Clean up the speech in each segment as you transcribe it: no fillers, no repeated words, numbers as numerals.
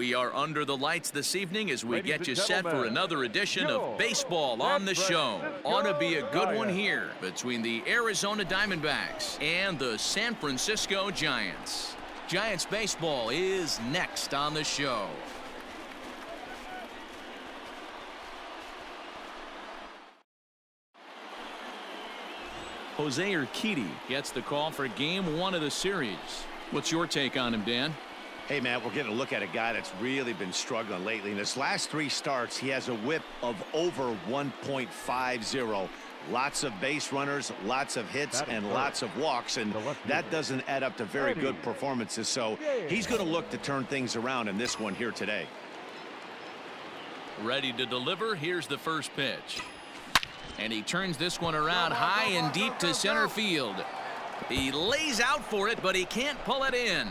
We are under the lights this evening as we get you set for another edition of Baseball on the Show. Ought to be a good one here between the Arizona Diamondbacks and the San Francisco Giants. Giants baseball is next on the show. Jose Urquidy gets the call for game 1 of the series. What's your take on him, Dan? Hey, man, we're getting a look at a guy that's really been struggling lately. In his last 3 starts, he has a whip of over 1.50. Lots of base runners, lots of hits, and lots of walks, and that doesn't add up to very good performances. So he's going to look to turn things around in this one here today. Ready to deliver. Here's the first pitch. And he turns this one around high and deep to center field. He lays out for it, but he can't pull it in.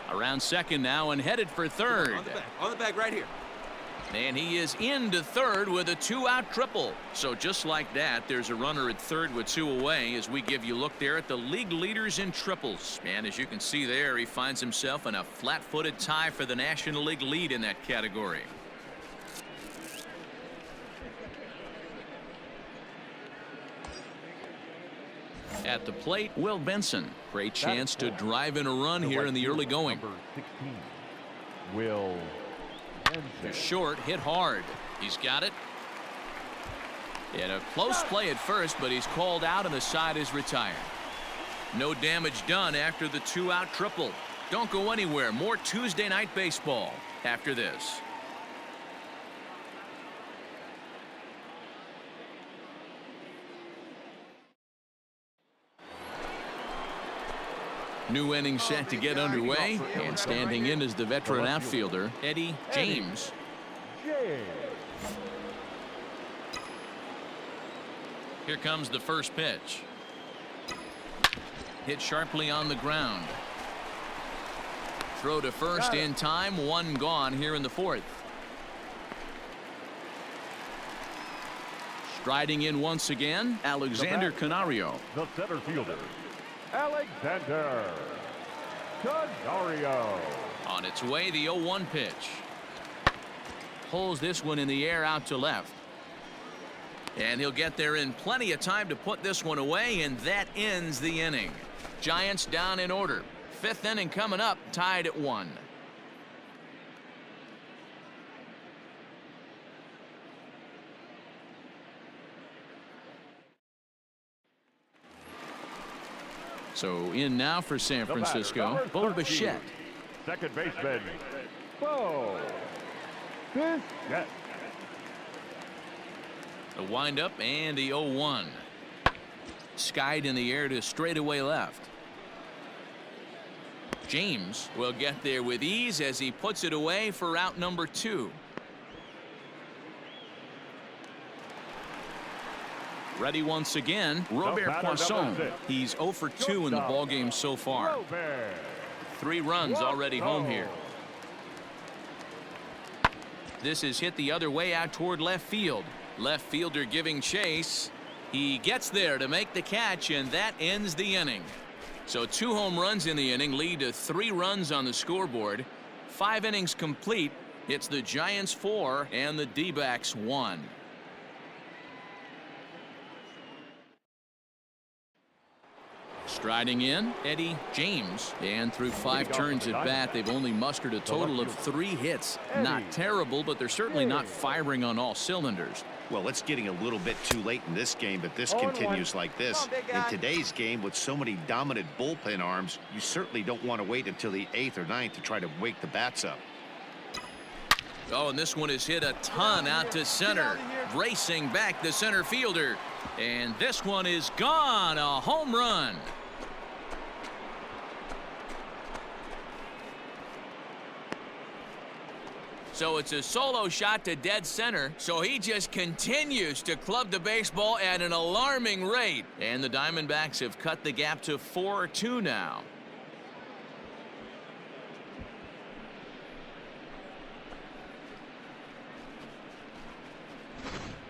Around second now and headed for third. On the bag right here. And he is into third with a 2-out triple. So just like that, there's a runner at third with 2 away as we give you a look there at the league leaders in triples. And as you can see there, he finds himself in a flat-footed tie for the National League lead in that category. At the plate, Will Benson. Great chance to drive in a run here in the early going. Number 16, Will Benson. Short, hit hard. He's got it. And a close play at first, but he's called out and the side is retired. No damage done after the 2-out triple. Don't go anywhere. More Tuesday night baseball after this. New inning set to get underway, and standing in is the veteran outfielder, Eddie James. Here comes the first pitch. Hit sharply on the ground. Throw to first in time, 1 gone here in the 4th. Striding in once again, Alexander Canario. The center fielder, Alexander Canario. On its way, the 0-1 pitch. Pulls this one in the air out to left. And he'll get there in plenty of time to put this one away, and that ends the inning. Giants down in order. 5th inning coming up, tied at 1. So in now for San Francisco, Bo Bichette. Second baseman, Bo Bichette. The windup and the 0-1. Skied in the air to straightaway left. James will get there with ease as he puts it away for out number 2. Ready once again, Robert Poisson. He's 0 for 2 in the ballgame so far. 3 runs already home here. This is hit the other way out toward left field. Left fielder giving chase. He gets there to make the catch, and that ends the inning. So 2 home runs in the inning lead to 3 runs on the scoreboard. 5 innings complete. It's the Giants 4 and the D-backs 1. Striding in, Eddie James. And through 5 turns at bat, they've only mustered a total of 3 hits. Not terrible, but they're certainly not firing on all cylinders. Well, it's getting a little bit too late in this game, but this continues like this. In today's game, with so many dominant bullpen arms, you certainly don't want to wait until the 8th or 9th to try to wake the bats up. Oh, and this one is hit a ton out to center. Racing back the center fielder. And this one is gone. A home run. So it's a solo shot to dead center. So he just continues to club the baseball at an alarming rate. And the Diamondbacks have cut the gap to 4-2 now.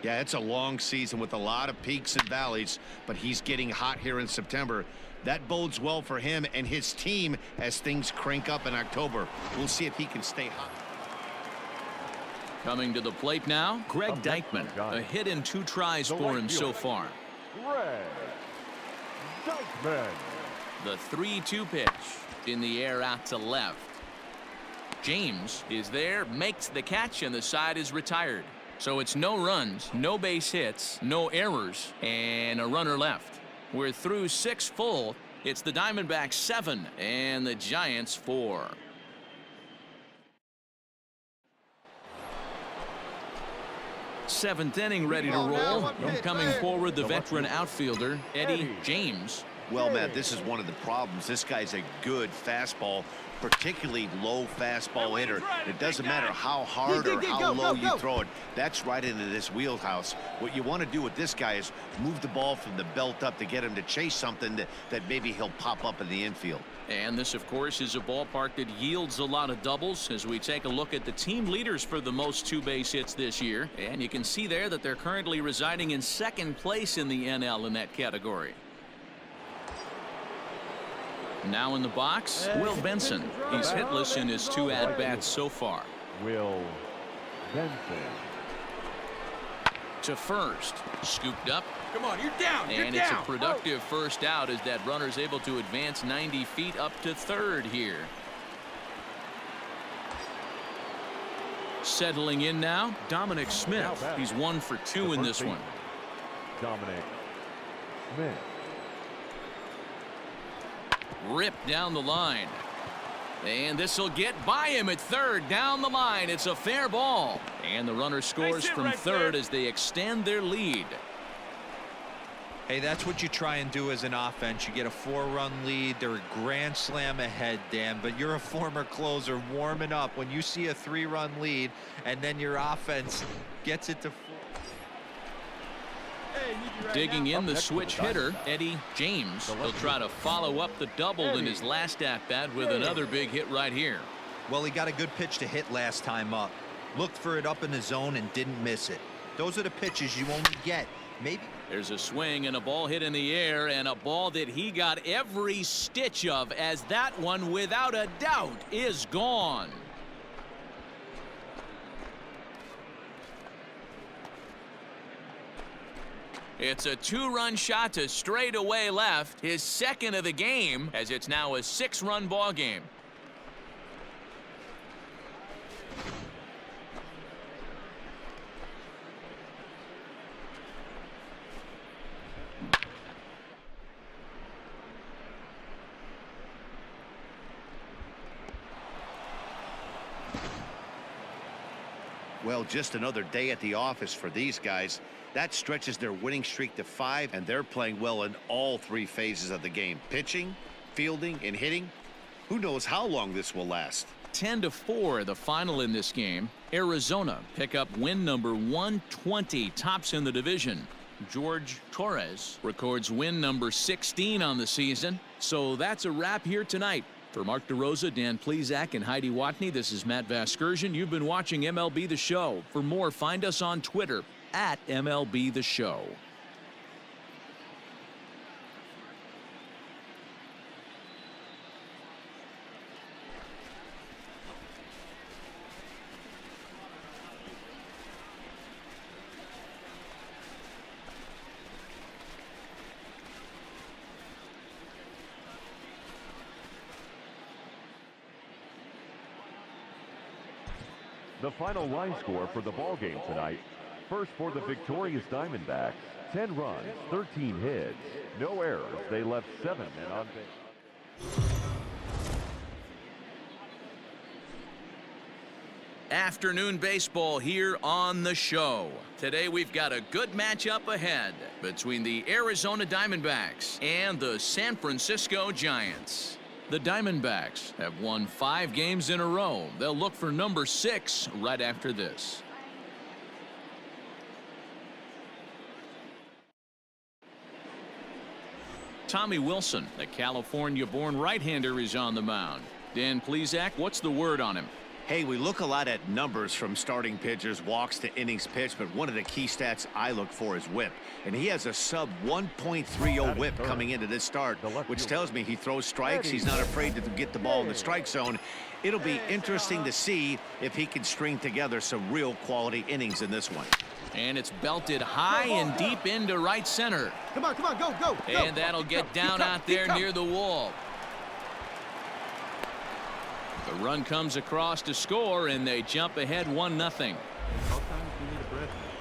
Yeah, it's a long season with a lot of peaks and valleys, but he's getting hot here in September. That bodes well for him and his team as things crank up in October. We'll see if he can stay hot. Coming to the plate now, Greg Deichmann. A hit in 2 tries for him so far. Greg Deichmann. The 3-2 pitch in the air out to left. James is there, makes the catch, and the side is retired. So it's no runs, no base hits, no errors, and a runner left. We're through 6 full. It's the Diamondbacks 7 and the Giants 4. Seventh inning ready to roll. Coming forward, the veteran outfielder, Eddie James. Well, Matt, this is one of the problems. This guy's a good fastball, particularly low fastball hitter. It doesn't matter how hard or how low you throw it. That's right into this wheelhouse. What you want to do with this guy is move the ball from the belt up to get him to chase something that maybe he'll pop up in the infield. And this, of course, is a ballpark that yields a lot of doubles as we take a look at the team leaders for the most 2-base hits this year. And you can see there that they're currently residing in 2nd place in the NL in that category. Now in the box, Will Benson. He's hitless in his 2 at-bats so far. Will Benson. To first, scooped up. Come on, you're down. And it's a productive first out as that runner's able to advance 90 feet up to third here. Settling in now, Dominic Smith. He's 1 for 2 in this one. Dominic Smith. Ripped down the line. And this will get by him at third. Down the line. It's a fair ball. And the runner scores from third as they extend their lead. Hey, that's what you try and do as an offense. You get a 4-run lead. They're a grand slam ahead, Dan, but you're a former closer warming up. When you see a 3-run lead and then your offense gets it to 4. Digging in the switch hitter, Eddie James. He'll try to follow up the double in his last at-bat with another big hit right here. Well, he got a good pitch to hit last time up. Looked for it up in the zone and didn't miss it. Those are the pitches you only get. Maybe. There's a swing and a ball hit in the air, and a ball that he got every stitch of, as that one, without a doubt, is gone. It's a 2-run shot to straightaway left, his 2nd of the game, as it's now a 6-run ball game. Well, just another day at the office for these guys. That stretches their winning streak to 5, and they're playing well in all 3 phases of the game. Pitching, fielding, and hitting. Who knows how long this will last. 10-4 the final in this game. Arizona pick up win number 120, tops in the division. George Torres records win number 16 on the season. So that's a wrap here tonight. For Mark DeRosa, Dan Plesac, and Heidi Watney, this is Matt Vasgersian. You've been watching MLB The Show. For more, find us on Twitter at MLB The Show. The final line score for the ball game tonight. First for the victorious Diamondbacks, 10 runs, 13 hits, no errors. They left 7 men on base. Afternoon baseball here on the show. Today we've got a good matchup ahead between the Arizona Diamondbacks and the San Francisco Giants. The Diamondbacks have won 5 games in a row. They'll look for number 6 right after this. Tommy Wilson, the California-born right-hander, is on the mound. Dan Plesac, what's the word on him? Hey, we look a lot at numbers from starting pitchers, walks to innings pitched, but one of the key stats I look for is whip. And he has a sub 1.30 whip coming into this start, which tells me he throws strikes. He's not afraid to get the ball in the strike zone. It'll be interesting to see if he can string together some real quality innings in this one. And it's belted high and deep into right center. Come on, go. And that'll get down out there near the wall. The run comes across to score, and they jump ahead 1-0.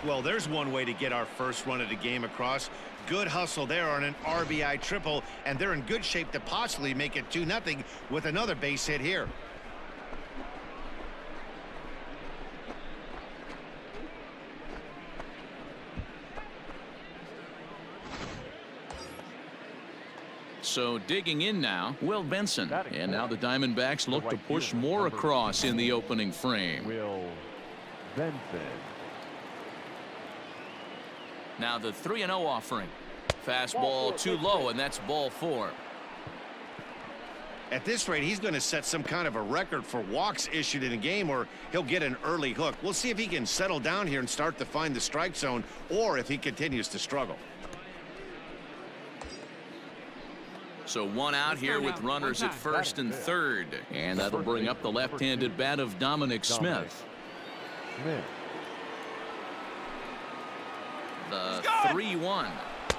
Well, there's one way to get our first run of the game across. Good hustle there on an RBI triple, and they're in good shape to possibly make it 2-0 with another base hit here. So digging in now, Will Benson. And now the Diamondbacks look to push more across in the opening frame. Will Benson. Now the 3-0 offering. Fastball too low, and that's ball 4. At this rate, he's going to set some kind of a record for walks issued in a game, or he'll get an early hook. We'll see if he can settle down here and start to find the strike zone, or if he continues to struggle. So one out here with runners at first and third. And that'll bring up the left-handed bat of Dominic Smith. The 3-1.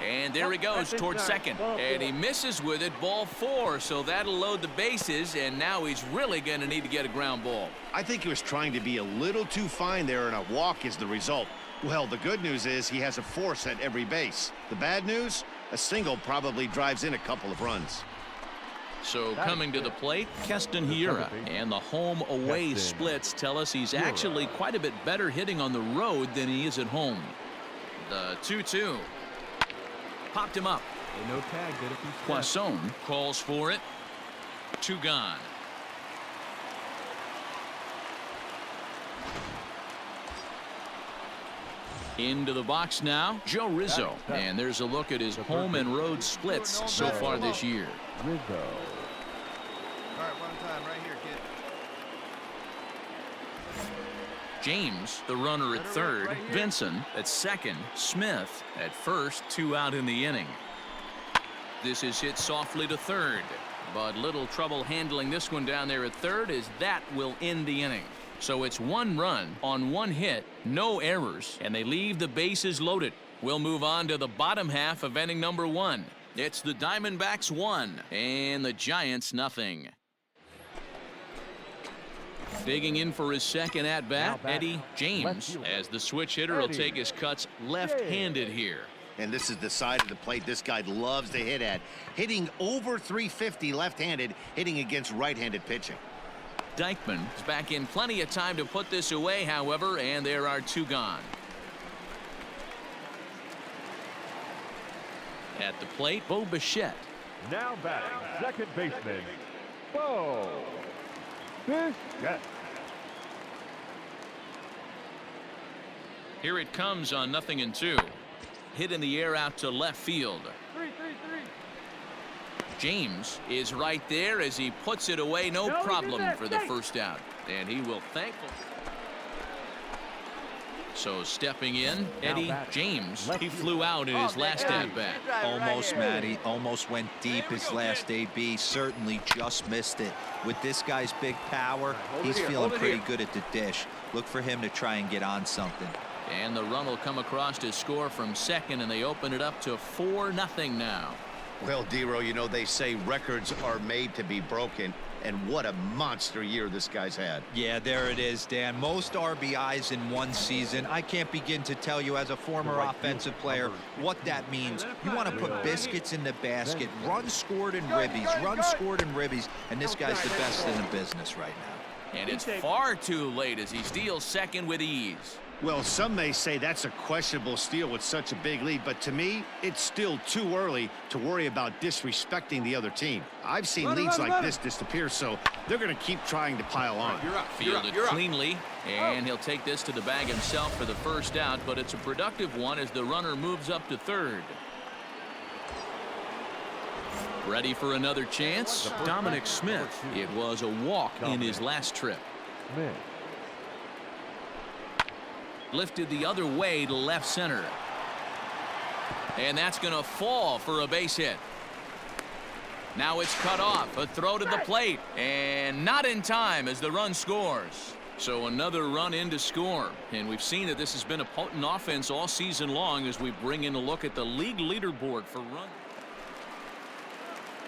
And there he goes towards second. And he misses with it, ball 4. So that'll load the bases, and now he's really going to need to get a ground ball. I think he was trying to be a little too fine there, and a walk is the result. Well, the good news is he has a force at every base. The bad news? A single probably drives in a couple of runs. So coming to the plate, Keston Hiura. And the home-away splits tell us he's actually quite a bit better hitting on the road than he is at home. The 2-2. Popped him up. No tag, did it? Poisson calls for it. 2 gone. Into the box now, Joe Rizzo. And there's a look at his home and road splits so far this year. Rizzo. All right, one time right here, kid. James, the runner at third. Benson at second. Smith at first. 2 out in the inning. This is hit softly to third. But little trouble handling this one down there at third, as that will end the inning. So it's 1 run on 1 hit, no errors, and they leave the bases loaded. We'll move on to the bottom half of inning number 1. It's the Diamondbacks 1 and the Giants 0. Digging in for his second at-bat, Eddie James, as the switch hitter will take his cuts left-handed here. And this is the side of the plate this guy loves to hit at. Hitting over 350 left-handed, hitting against right-handed pitching. Dykman is back in plenty of time to put this away, however, and there are 2 gone. At the plate, Bo Bichette. Now batting, second baseman, Bo Bichette. Here it comes on 0-2. Hit in the air out to left field. James is right there as he puts it away, no problem for the first out, and he will thankful. So stepping in, Eddie James. He flew out in his last at-bat. Almost, Matty. Almost went deep his last AB. Certainly just missed it. With this guy's big power, he's feeling pretty good at the dish. Look for him to try and get on something. And the run will come across to score from second, and they open it up to 4-0 now. Well, Dero, you know, they say records are made to be broken, and what a monster year this guy's had. Yeah, there it is, Dan. Most RBIs in one season. I can't begin to tell you as a former offensive player what that means. You want to put biscuits in the basket, runs scored in ribbies, and this guy's the best in the business right now. And it's far too late as he steals second with ease. Well, some may say that's a questionable steal with such a big lead, but to me, it's still too early to worry about disrespecting the other team. I've seen leads like this disappear, so they're going to keep trying to pile on. Fielded cleanly, and he'll take this to the bag himself for the first out, but it's a productive one as the runner moves up to third. Ready for another chance? Dominic Smith. It was a walk in his last trip. Smith. Lifted the other way to left center. And that's going to fall for a base hit. Now it's cut off. A throw to the plate. And not in time as the run scores. So another run in to score. And we've seen that this has been a potent offense all season long as we bring in a look at the league leaderboard for run.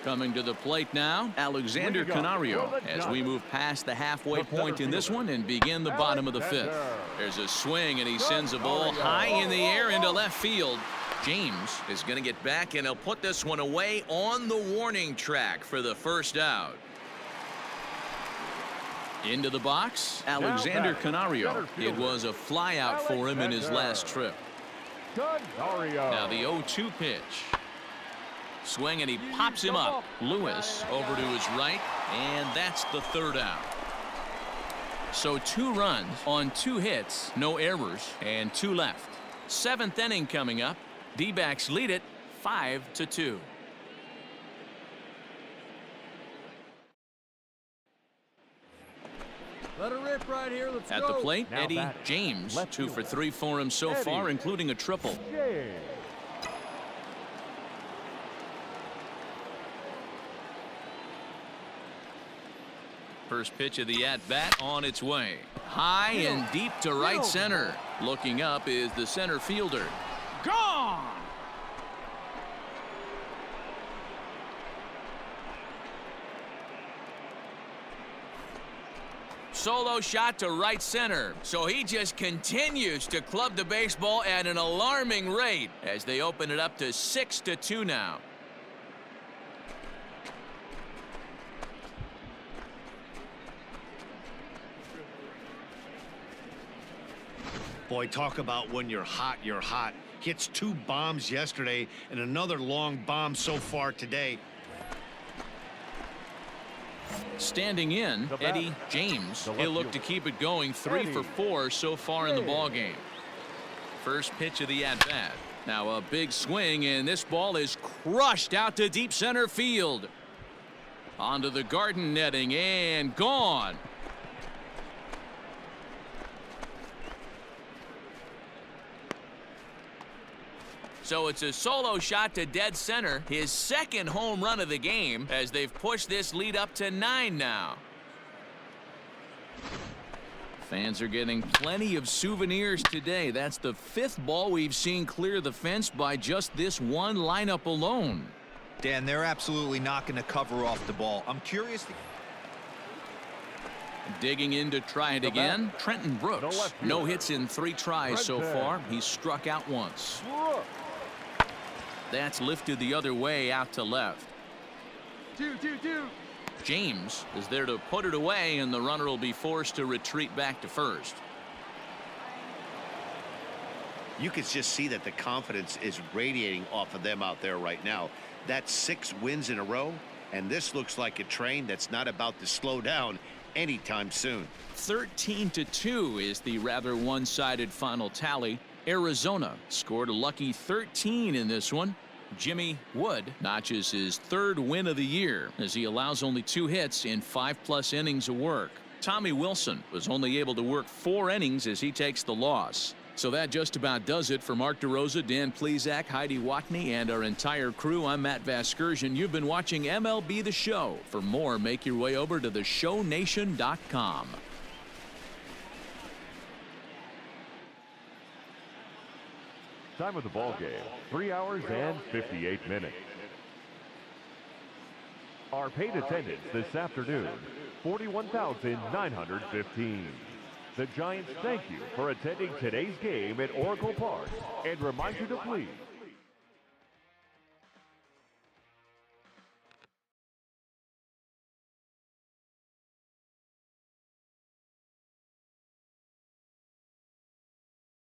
Coming to the plate now, Alexander Canario, as we move past the halfway point in this one and begin the bottom of the fifth. There's a swing, and he sends a ball high in the air into left field. James is going to get back, and he'll put this one away on the warning track for the first out. Into the box, Alexander Canario. It was a flyout for him in his last trip. Now the 0-2 pitch. Swing, and he pops him up. Lewis over to his right, and that's the third out. So 2 runs on 2 hits, no errors, and 2 left. 7th inning coming up. D-backs lead it 5-2. Let her rip right here. Let's At go. the plate, Now Eddie batting. James, Left 2 for fielder. 3 for him so Eddie. far, including a triple. James. First pitch of the at-bat on its way. High and deep to right center. Looking up is the center fielder. Gone! Solo shot to right center. So he just continues to club the baseball at an alarming rate as they open it up to 6-2 now. Boy, talk about when you're hot, you're hot. Hits 2 bombs yesterday and another long bomb so far today. Standing in, The batter. Eddie James. The left He'll look to fielder. keep it going 3 for 4 so far in the ball game. First pitch of the at-bat. Now a big swing, and this ball is crushed out to deep center field. Onto the garden netting and gone. So it's a solo shot to dead center, his second home run of the game, as they've pushed this lead up to 9 now. Fans are getting plenty of souvenirs today. That's the 5th ball we've seen clear the fence by just this one lineup alone. Dan, they're absolutely not going to cover off the ball. I'm curious. Digging in to try it again, Trenton Brooks. No hits in 3 tries so far. He's struck out once. That's lifted the other way out to left. 2-2-2. James is there to put it away, and the runner will be forced to retreat back to first. You can just see that the confidence is radiating off of them out there right now. That's 6 wins in a row, and this looks like a train that's not about to slow down anytime soon. 13-2 is the rather one-sided final tally. Arizona scored a lucky 13 in this one. Jimmy Wood notches his 3rd win of the year as he allows only 2 hits in 5+ innings of work. Tommy Wilson was only able to work 4 innings as he takes the loss. So that just about does it for Mark DeRosa, Dan Plesac, Heidi Watney, and our entire crew. I'm Matt Vasgersian. You've been watching MLB The Show. For more, make your way over to theshownation.com. Time of the ball game, 3 hours and 58 minutes. Our paid attendance this afternoon, 41,915. The Giants thank you for attending today's game at Oracle Park and remind you to please